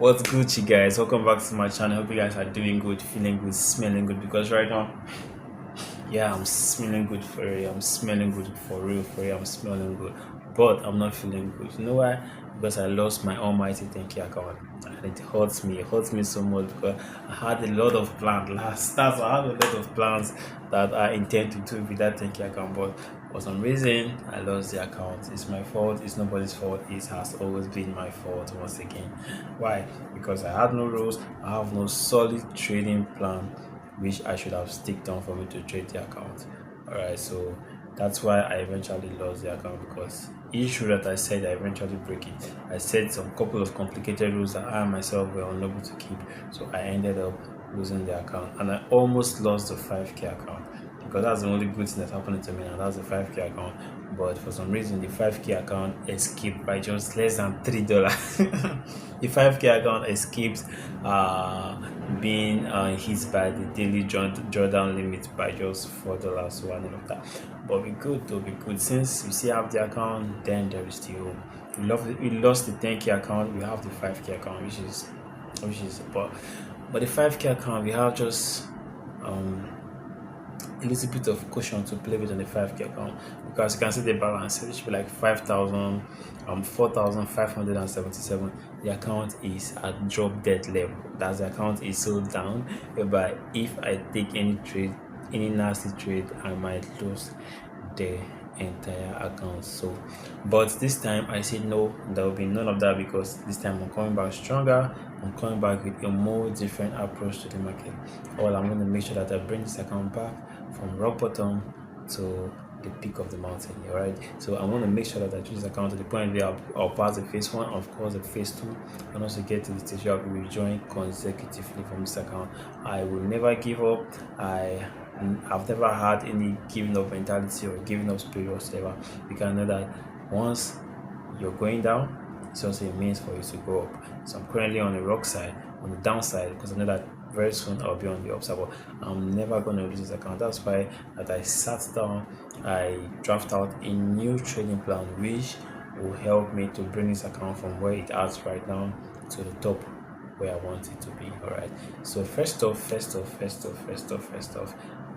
What's good, you guys? Welcome back to my channel. Hope you guys are doing good, feeling good, smelling good. Because right now, yeah, I'm smelling good for real. I'm smelling good for real. I'm smelling good, but I'm not feeling good. You know why? Because I lost my almighty thank you account, and it hurts me. It hurts me so much because I had a lot of plans last. That's I had a lot of plans that I intend to do with that thank you account, but for some reason I lost the account. It's my fault. It's nobody's fault. It has always been my fault once again. Why? Because I had no rules. I have no solid trading plan which I should have sticked on for me to trade the account. Alright, so that's why I eventually lost the account, because each rule that I said I eventually break it. I set some couple of complicated rules that I myself were unable to keep, so I ended up losing the account, and I almost lost the 5k account, because that's the only good thing that's happening to me now. That's the 5k account, but for some reason the 5k account escaped by just less than $3. The 5k account escaped being hit by the daily drawdown limit by just $4, so I know that. But we good though, we good. Since we still have the account, then there is still hope. We lost the 10k account, we have the 5k account, which is but the 5k account, we have just a little bit of cushion to play with on the 5k account, because you can see the balance, it should be like 4,577. The account is at drop dead level. That's the account is so down, but if I take any nasty trade, I might lose the entire account. So but this time I said no, there will be none of that, because this time I'm coming back stronger. I'm coming back with a more different approach to the market. All I'm going to make sure that I bring this account back from rock bottom to the peak of the mountain. All right, so I want to make sure that I choose this account to the point where I'll pass the phase 1, of course the phase 2, and also get to the stage where I'll be withdrawing consecutively from this account. I will never give up. I've never had any giving up mentality or giving up spirit whatsoever, because I know that once you're going down, it's also a means for you to go up. So I'm currently on the rock side, on the downside, because I know that very soon I'll be on the upside, but I'm never going to lose this account. That's why that I sat down, I draft out a new trading plan which will help me to bring this account from where it is right now to the top where I want it to be. All right, so first off,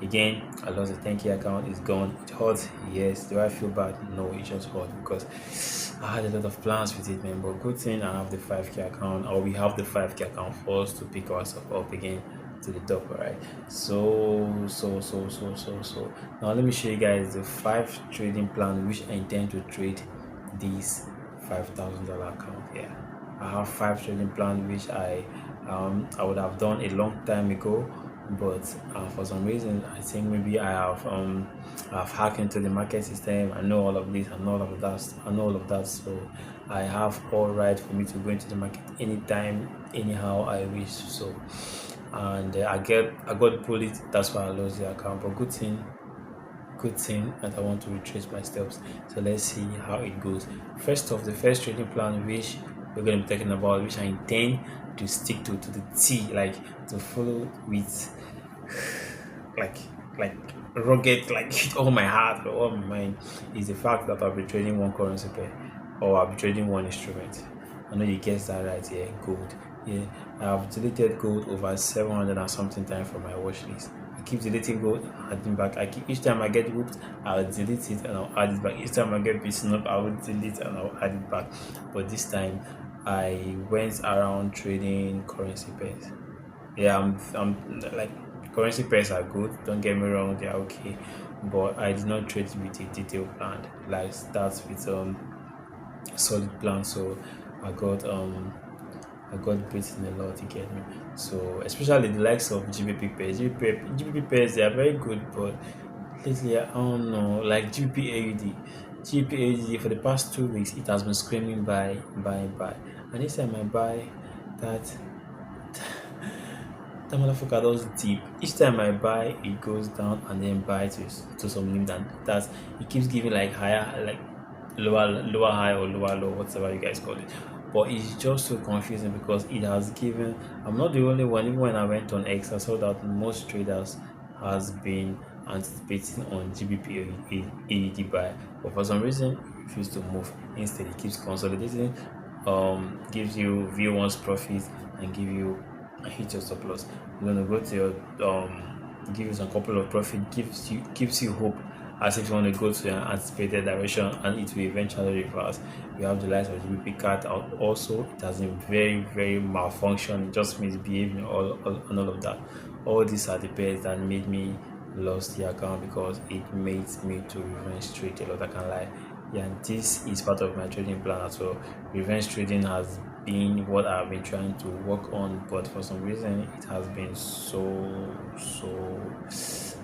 again, I lost the 10k account. It's gone. It hurts, yes. Do I feel bad? No, it just hurt, because I had a lot of plans with it, man. But good thing I have the 5k account, or we have the 5k account for us to pick ourselves up again to the top. All right, so now let me show you guys the 5 trading plan which I intend to trade this $5,000 account. Yeah, I have 5 trading plan which I would have done a long time ago, but for some reason I think maybe I've hacked into the market system. I know all of this, I know all of that, so I have all right for me to go into the market anytime, anyhow I wish. So and I got bullied. That's why I lost the account. But good thing that I want to retrace my steps. So let's see how it goes. First off, the first trading plan which we're going to be talking about, which I intend to stick to the T, like to follow with like rugged, like with all my heart or all my mind, is the fact that I'll be trading one currency pair, or I'll be trading one instrument. I know you guessed that right here, gold. Yeah, I've deleted gold over 700 and something times from my watch list. I keep deleting gold, adding back. Each time I get hooked, I'll delete it and I'll add it back. Each time I get beaten up, I will delete and I'll add it back. But this time I went around trading currency pairs. Yeah, I'm like, currency pairs are good, don't get me wrong, they are okay, but I did not trade with a detailed plan. Like, starts with solid plan. So I got beaten a lot, you get me. So especially the likes of GBP pairs. GBP pairs, they are very good, but lately I don't know, like GBP AUD for the past 2 weeks it has been screaming buy, and this time I buy, that motherfucker does deep. Each time I buy, it goes down and then buy to some limit, and that it keeps giving like higher, like lower high or lower low, whatever you guys call it. But it's just so confusing, because it has given, I'm not the only one. Even when I went on X, I saw that most traders has been anticipating on GBP AUD buy, but for some reason it refused to move. Instead, it keeps consolidating gives you view once profit and give you hit your stop loss. You're gonna go to your give you some couple of profit, gives you hope as if you want to go to an anticipated direction and it will eventually reverse. We have the likes of the BP cat out also. It has been very malfunction, just misbehaving and all of that. All these are the pairs that made me lost the account because it made me to revenge trade a lot. I can lie. Yeah, this is part of my trading plan as well. Revenge trading has been what I've been trying to work on, but for some reason it has been so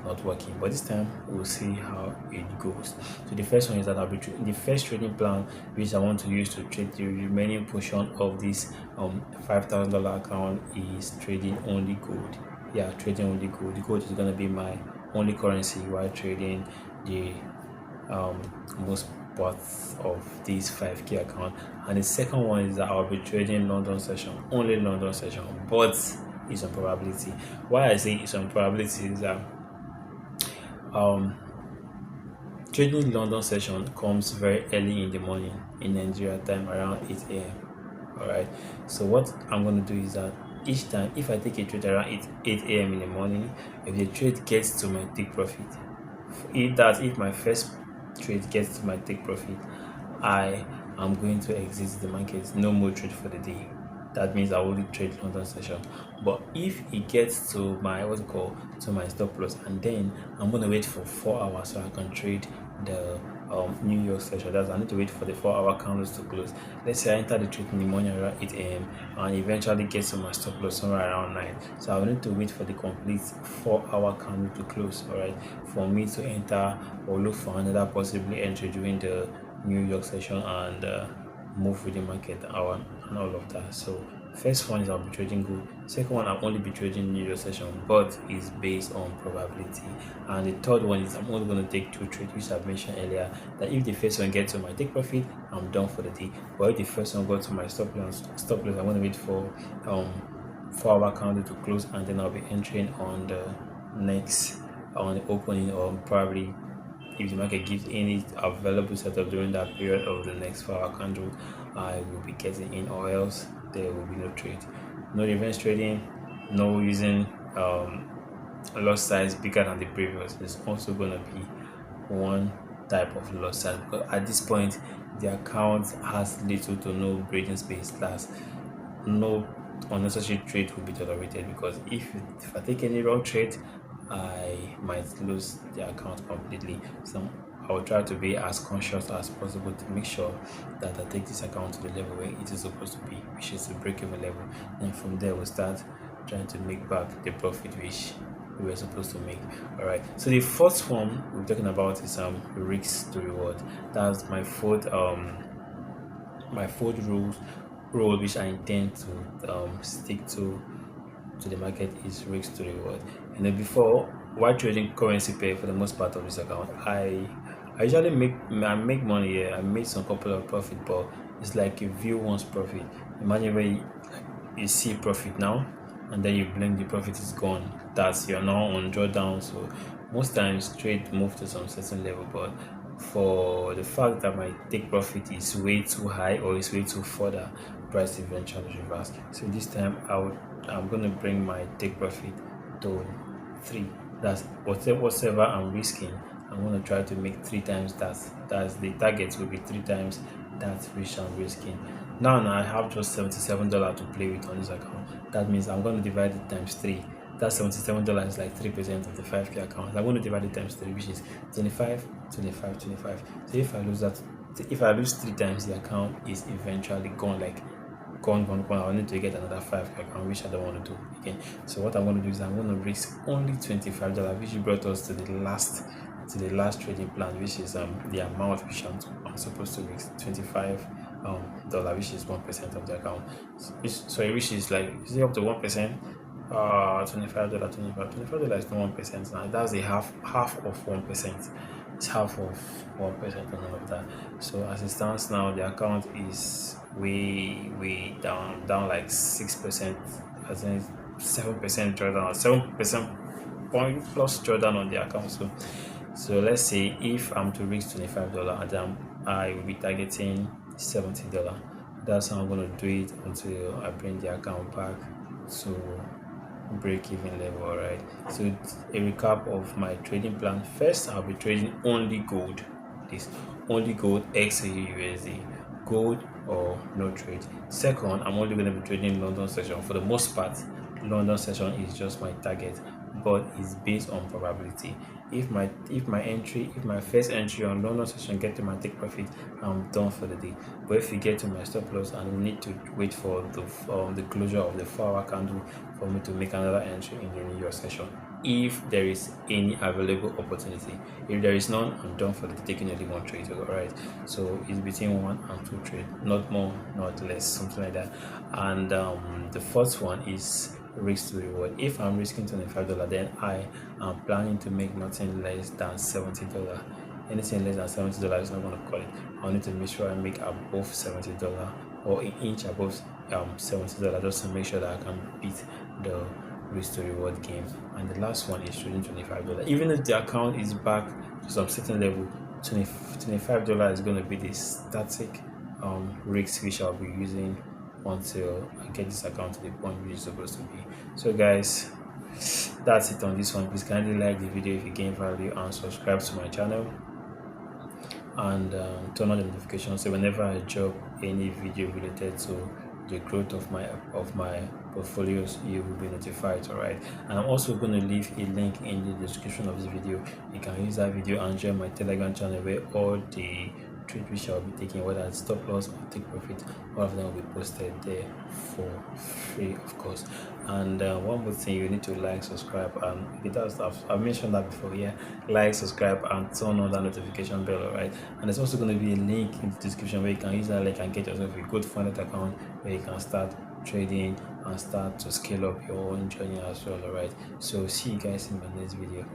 not working. But this time we'll see how it goes. So the first one is that I'll be the first trading plan which I want to use to trade the remaining portion of this $5,000 account is trading only gold. Yeah, trading only gold. The gold is gonna be my only currency while trading the most parts of this 5k account. And the second one is that I'll be trading London session, only London session, but it's on probability. Why I say it's on probability is that trading London session comes very early in the morning in Nigeria time, around 8 a.m. all right, so what I'm going to do is that each time if I take a trade around 8 a.m. in the morning, if the trade gets to my take profit, if my first trade gets to my take profit, I am going to exit the market. No more trade for the day. That means I only trade London session. But if it gets to my to my stop loss, and then I'm gonna wait for 4 hours so I can trade the New York session. That's I need to wait for the 4-hour candles to close. Let's say I enter the trade in the morning around 8 a.m. and eventually get to my stop loss somewhere around 9. So I will need to wait for the complete 4-hour candle to close, all right, for me to enter or look for another possibly entry during the New York session and move with the market hour and all of that. So first one is I'll be trading gold. Second one I'll only be trading New York session, but it's based on probability. And the third one is I'm only going to take 2 trades, which I've mentioned earlier. That if the first one gets to my take profit, I'm done for the day. But if the first one goes to my stop loss, I'm going to wait for 4-hour candle to close, and then I'll be entering on the next on the opening, or probably if the market gives any available setup during that period of the next 4-hour candle, I will be getting in, or else there will be no trade. No revenge trading, no using loss size bigger than the previous. There's also going to be one type of loss size, because at this point the account has little to no breathing space. That's no unnecessary trade will be tolerated, because if I take any wrong trade, I might lose the account completely. So I will try to be as conscious as possible to make sure that I take this account to the level where it is supposed to be, which is the break-even level. And from there we'll start trying to make back the profit which we were supposed to make. All right, so the first one we're talking about is risk to reward. That's my fourth rule which I intend to stick to the market, is risk to reward. And then before, while trading currency pair for the most part of this account, I usually make money here. I made some couple of profit, but it's like a view once profit. Imagine where you see profit now, and then you blink, the profit is gone. That's you're now on drawdown. So most times trade move to some certain level, but for the fact that my take profit is way too high or is way too further, price eventually reverse. So this time I'm going to bring my take profit to 3. That's whatever I'm risking, I'm going to try to make 3 times that. That's the target will be 3 times that which I'm risking. Now I have just $77 to play with on this account. That means I'm going to divide it times 3. That $77 is like 3% of the 5k account. I'm going to divide it times 3, which is 25, 25, 25. So if I lose 3 times, the account is eventually gone, like gone. I need to get another 5k account, which I don't want to do again. So what I'm going to do is I'm going to risk only $25, which brought us to the last trading plan, which is the amount which I'm supposed to risk, $25 which is 1% of the account. Which is like, is it up to 1%? $25 is not 1% now. That's a half of 1%. It's half of 1% and all of that. So as it stands now, the account is way down like 6%, as in 7% drawdown, 7% point plus drawdown on the account. So let's say if I'm to risk $25, and I will be targeting $70. that's how I'm going to do it until I bring the account back to break-even level. All right, so a recap of my trading plan. First, I'll be trading only gold, this only gold XAUUSD, gold or no trade. Second, I'm only going to be trading London session. For the most part, London session is just my target, but it's based on probability. If my first entry on London session get to my take profit, I'm done for the day. But if you get to my stop loss and we need to wait for the closure of the 4-hour candle for me to make another entry in the New York session, if there is any available opportunity. If there is none, I'm done for the taking only one trade. All right, so it's between 1 and 2 trade, not more, not less, something like that. And the fourth one is risk to reward. If I'm risking $25, then I am planning to make nothing less than $70. Anything less than $70 is not going to call it. I need to make sure I make above $70 or an inch above $70 just to make sure that I can beat the risk to reward game. And the last one is trading $25. Even if the account is back to some certain level, $25 is going to be the static risk which I'll be using until I get this account to the point which it's supposed to be. So guys, that's it on this one. Please kindly like the video if you gain value and subscribe to my channel and turn on the notifications so whenever I drop any video related to the growth of my portfolios, you will be notified. All right, and I'm also going to leave a link in the description of this video. You can use that video and join my Telegram channel where all the trade which I'll be taking, whether it's stop loss or take profit, all of them will be posted there for free, of course. And one more thing, you need to like, subscribe, and I've mentioned that before. Yeah, like, subscribe, and turn on that notification bell. All right, and there's also going to be a link in the description where you can use that link and get yourself a good funded account where you can start trading and start to scale up your own journey as well. All right, so see you guys in my next video.